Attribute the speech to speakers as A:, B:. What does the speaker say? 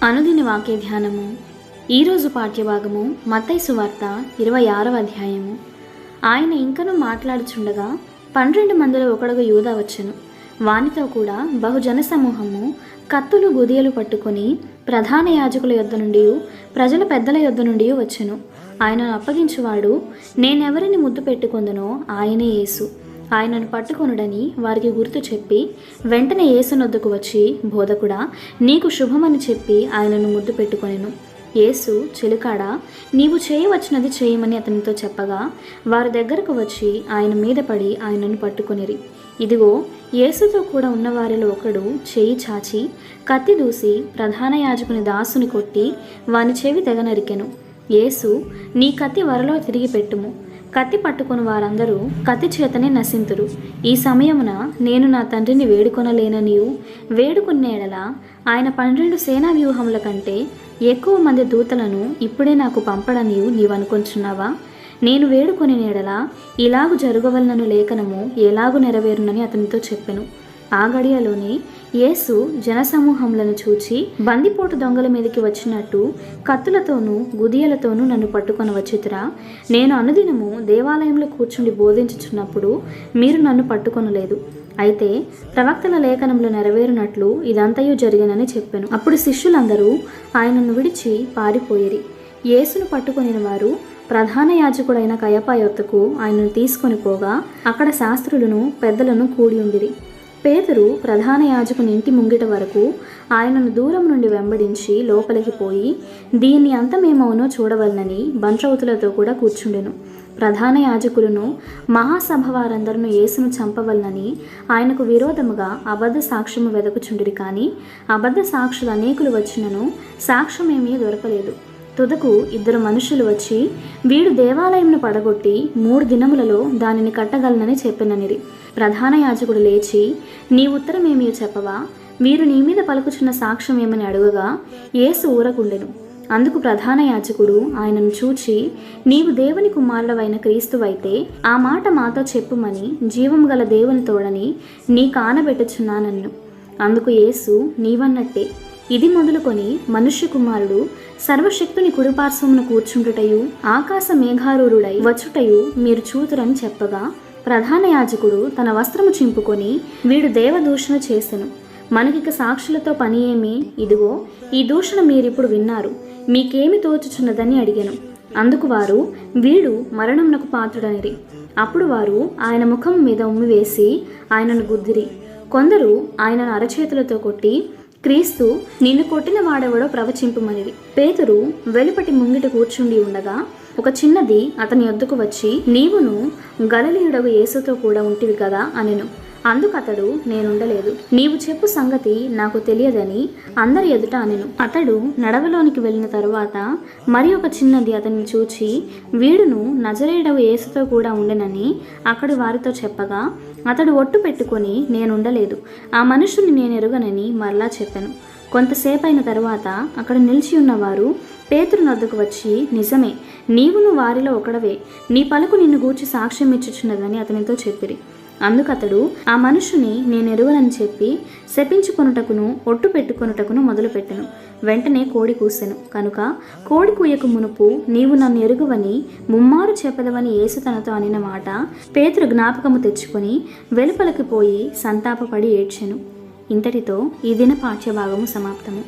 A: అనుదిన వాక్య ధ్యానము. ఈరోజు పాఠ్యభాగము మత్తయి సువార్త 26వ అధ్యాయము. ఆయన ఇంకనూ మాట్లాడుచుండగా 12 మందిలో ఒకడుగు యూదా వచ్చెను. వానితో కూడా బహుజన సమూహము కత్తులు గుదియలు పట్టుకొని ప్రధాన యాజకుల యొద్ద నుండి ప్రజల పెద్దల యొద్ద నుండి వచ్చెను. ఆయనను అప్పగించువాడు నేనెవరిని ముద్దు పెట్టుకొందునో ఆయనే యేసు. ఆయనను పట్టుకొనుడని వారికి గుర్తు చెప్పి వెంటనే యేసునొద్దకు వచ్చి, బోధకుడా, నీకు శుభమని చెప్పి ఆయనను ముద్దు పెట్టుకొనెను. యేసు, చెలుకాడా, నీవు చేయవచ్చినది చేయమని అతనితో చెప్పగా వారి దగ్గరకు వచ్చి ఆయన మీద పడి ఆయనను పట్టుకొనిరి. ఇదిగో, యేసుతో కూడా ఉన్నవారిలో ఒకడు చేయి చాచి కత్తి దూసి ప్రధాన యాజకుని దాసుని కొట్టి వాని చెవి తెగ నరికెను. యేసు, నీ కత్తి వరలో తిరిగి పెట్టుము. కత్తి పట్టుకుని వారందరూ కత్తి చేతనే నశింతురు. ఈ సమయమున నేను నా తండ్రిని వేడుకొనలేననియు, వేడుకునేడల ఆయన 12 సేనా వ్యూహముల కంటే ఎక్కువ మంది దూతలను ఇప్పుడే నాకు పంపడనియు నీవనుకొంచున్నావా? నేను వేడుకొని నేడల ఇలాగు జరగవలనను లేఖనము ఎలాగు నెరవేరునని అతనితో చెప్పెను. ఆ గడియలోనే యేసు జనసమూహములను చూచి, బందిపోటు దొంగల మీదకి వచ్చినట్టు కత్తులతోనూ గుదియలతోనూ నన్ను పట్టుకొని వచ్చితురా? నేను అనుదినము దేవాలయంలో కూర్చుండి బోధించుచున్నప్పుడు మీరు నన్ను పట్టుకొనలేదు. అయితే ప్రవక్తల లేఖనములు నెరవేరునట్లు ఇదంతయు జరిగినని చెప్పాను. అప్పుడు శిష్యులందరూ ఆయనను విడిచి పారిపోయిరి. యేసును పట్టుకొనిన వారు ప్రధాన యాజకుడైన కయప యొద్దకు ఆయనను తీసుకొని పోగా అక్కడ శాస్త్రులను పెద్దలను కూడి ఉండిరి. పేతురు ప్రధాన యాజకుని ఇంటి ముంగిట వరకు ఆయనను దూరం నుండి వెంబడించి లోపలికి పోయి దీన్ని అంతమేమవునో చూడవలనని బంట్రౌతులతో కూడా కూర్చుండెను. ప్రధాన యాజకులను మహాసభ వారందరూ యేసును చంపవలనని ఆయనకు విరోధముగా అబద్ధ సాక్ష్యము వెదకుచుండిరి. కానీ అబద్ధ సాక్షులు అనేకులు వచ్చినను సాక్ష్యమేమీ దొరకలేదు. తుదకు 2 మనుషులు వచ్చి, వీడు దేవాలయంను పడగొట్టి 3 దినములలో దానిని కట్టగలనని చెప్పిననిరి. ప్రధాన యాజకుడు లేచి, నీ ఉత్తరమేమీ చెప్పవా? మీరు నీ మీద పలుకుచున్న సాక్ష్యం ఏమని అడుగగా యేసు ఊరకుండెను. అందుకు ప్రధాన యాజకుడు ఆయనను చూచి, నీవు దేవుని కుమారుడవైన క్రీస్తువైతే ఆ మాట మాతో చెప్పుమని జీవము గల దేవుని తోడని నీ కానబెట్టుచున్నానన్ను. అందుకు యేసు, నీవన్నట్టే. ఇది మొదలుకొని మనుష్య కుమారుడు సర్వశక్తుని కుడిపార్శ్వమున కూర్చుంటుటయు ఆకాశ మేఘారూఢుడై వచ్చుటయు మీరు చూతురని చెప్పగా ప్రధాన యాజకుడు తన వస్త్రము చింపుకొని, వీడు దేవదూషణ చేసెను. మనకిక సాక్షులతో పని ఏమి? ఇదిగో, ఈ దూషణ మీరిప్పుడు విన్నారు. మీకేమి తోచుచున్నదని అడిగాను. అందుకు వారు, వీడు మరణమునకు పాత్రుడనిరి. అప్పుడు వారు ఆయన ముఖం మీద ఉమ్మివేసి ఆయనను గుద్దిరి. కొందరు ఆయనను అరచేతులతో కొట్టి, క్రీస్తు, నిన్ను కొట్టిన వాడెవడో ప్రవచింపుమనిరి. పేతురు వెలుపటి ముంగిట కూర్చుండి ఉండగా ఒక చిన్నది అతని యొద్దకు వచ్చి, నీవును గలిలయుడగు యేసుతో కూడా ఉంటివి కదా అనెను. అందుకతడు, నేనుండలేదు, నీవు చెప్పు సంగతి నాకు తెలియదని అందరి ఎదుట అనెను. అతడు నడవలోనికి వెళ్ళిన తరువాత మరి ఒక చిన్నది అతన్ని చూచి, వీడును నజరేయుడగు యేసుతో కూడా ఉండెనని అక్కడి వారితో చెప్పగా అతడు ఒట్టు పెట్టుకొని, నేనుండలేదు, ఆ మనుషుని నేనెరుగనని మరలా చెప్పాను. కొంతసేపైన తరువాత అక్కడ నిలిచి ఉన్నవారు పేతురు నొద్దకు వచ్చి, నిజమే, నీవును వారిలో ఒకడవే, నీ పలుకు నిన్ను గూర్చి సాక్ష్యం ఇచ్చుచున్నదని అతనితో చెప్పిరి. అందుకతడు ఆ మనుషుని నేనెరుగనని చెప్పి శపించుకొనుటకును ఒట్టు పెట్టుకొనుటకును మొదలుపెట్టెను. వెంటనే కోడి కూసెను. కనుక కోడి కూయకు మునుపు నీవు నన్ను ఎరుగువని ముమ్మారు చెప్పదవని యేసు తనతో అనిన మాట పేతురు జ్ఞాపకము తెచ్చుకొని వెలుపలికి పోయి సంతాపపడి ఏడ్చెను. ఇంతటితో ఈ దిన పాఠ్యభాగము సమాప్తము.